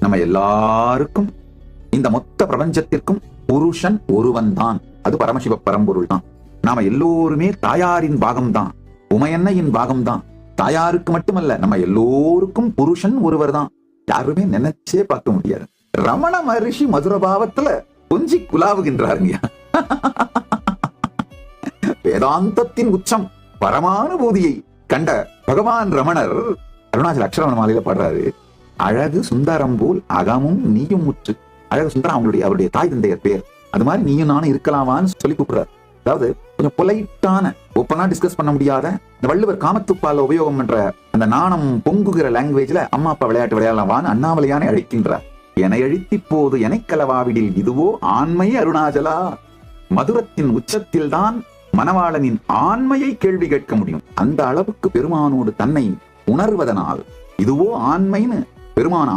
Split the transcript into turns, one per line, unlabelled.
நம்ம எல்லாருக்கும், இந்த மொத்த பிரபஞ்சத்திற்கும் புருஷன் ஒருவன் தான். அது பரமசிவ பரம்பொருள் தான். நாம எல்லோருமே தாயாரின் பாகம்தான், உமையன்னையின் பாகம்தான். தாயாருக்கு மட்டுமல்ல, நம்ம எல்லோருக்கும் புருஷன் ஒருவர் தான். யாருமே நினைச்சே பார்க்க முடியாது. ரமண மகரிஷி மதுரபாவத்துல கொஞ்சி குலாவுகின்றாருங்க. வேதாந்தத்தின் உச்சம் பரமானுபூதியை கண்ட பகவான் ரமணர் அருணாச்சல அக்ஷரவண மாலையில பாடுறாரு, அழகு சுந்தரம் போல் அகமும் நீயும் முற்று. அழகு சுந்தரம் அவருடைய தாய் தந்தையர் பேர். அது மாதிரி நீயும் நானும் இருக்கலாமான்னு சொல்லி கூப்பிடுறாரு. அதாவது கொஞ்சம் பொலைட்டான, ஓப்பனா டிஸ்கஸ் பண்ண முடியாத, இந்த வள்ளுவர் காமத்துப்பால உபயோகம் பண்ற அந்த நாணம் பொங்குகிற லாங்குவேஜ்ல அம்மா அப்பா விளையாட்டு விளையாடலாமான்னு அண்ணாமலையானே அழைக்கின்றார். என அழித்தி போது எனைக்கலவாவிடில் இதுவோ ஆண்மை அருணாச்சலா. மதுரத்தின் உச்சத்தில் தான் மணவாளனின் ஆண்மையை கேள்வி கேட்க முடியும். அந்த அளவுக்கு பெருமானோடு தன்னை உணர்வதனால் இதுவோ ஆண்மைன்னு பெருமான